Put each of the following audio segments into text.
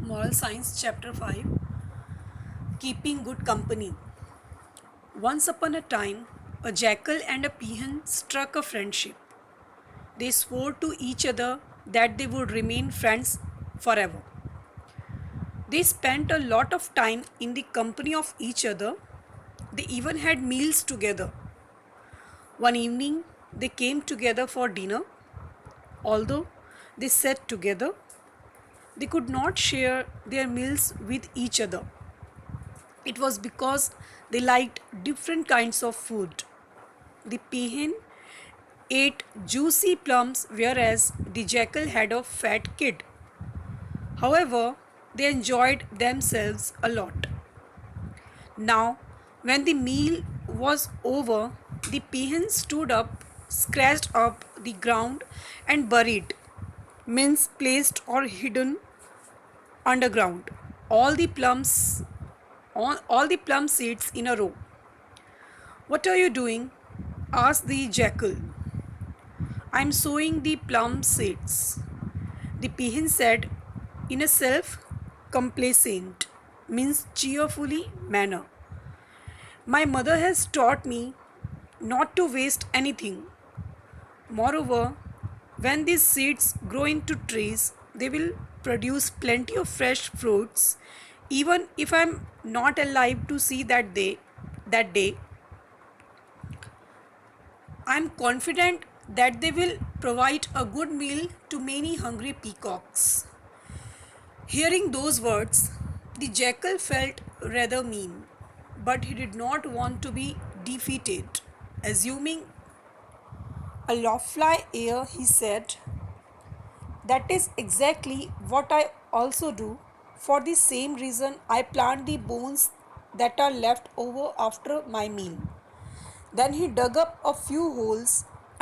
Moral Science Chapter 5, Keeping Good Company. Once upon a time, a jackal and a peahen struck a friendship. They swore to each other that they would remain friends forever. They spent a lot of time in the company of each other. They even had meals together. One evening, they came together for dinner. Although they sat together, they could not share their meals with each other. It was because they liked different kinds of food. The peahen ate juicy plums, whereas the jackal had a fat kid. However, they enjoyed themselves a lot. Now, when the meal was over, the peahen stood up, scratched up the ground, and buried, means placed or hidden underground, all the plums, all the plum seeds in a row. "What are you doing?" asked the jackal. "I'm sowing the plum seeds," the peahen said in a self complacent, means cheerfully manner. "My mother has taught me not to waste anything. Moreover, when these seeds grow into trees, they will produce plenty of fresh fruits. Even if I'm not alive to see that day, I'm confident that they will provide a good meal to many hungry peacocks." Hearing those words, the jackal felt rather mean, but he did not want to be defeated. Assuming a lofty air, he said, "That is exactly what I also do. For the same reason, I plant the bones that are left over after my meal." Then he dug up a few holes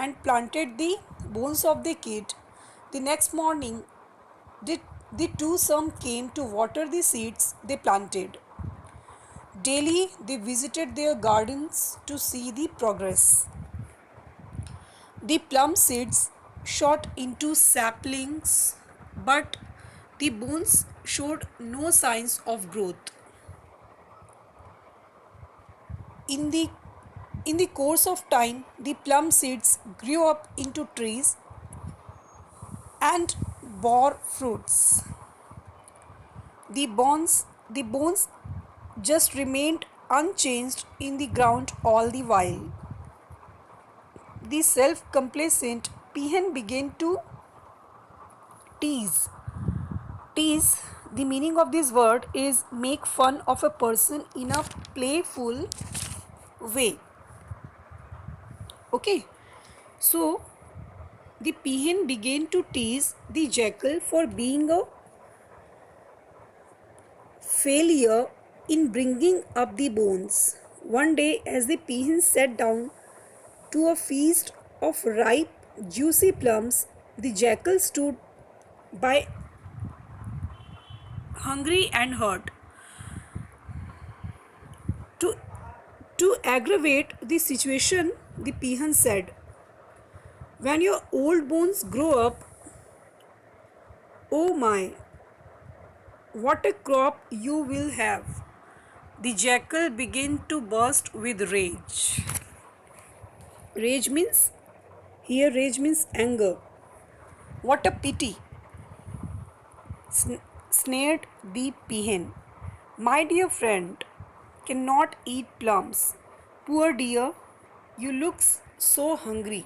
and planted the bones of the kid. The next morning, the, the two sons came to water the seeds they planted. Daily, they visited their gardens to see the progress. The plum seeds shot into saplings, but the bones showed no signs of growth. In the in the course of time, the plum seeds grew up into trees and bore fruits. The bones just remained unchanged in the ground all the while. The self-complacent peahen began to tease. Tease, the meaning of this word is make fun of a person in a playful way. Okay, so the peahen began to tease the jackal for being a failure in bringing up the bones. One day, as the peahen sat down to a feast of ripe, juicy plums, the jackal stood by, hungry and hurt. To, to aggravate the situation, the peahen said, "When your old bones grow up, oh my, what a crop you will have." The jackal began to burst with rage. Rage means anger. "What a pity," snared the peahen. "My dear friend cannot eat plums. Poor dear, you look so hungry."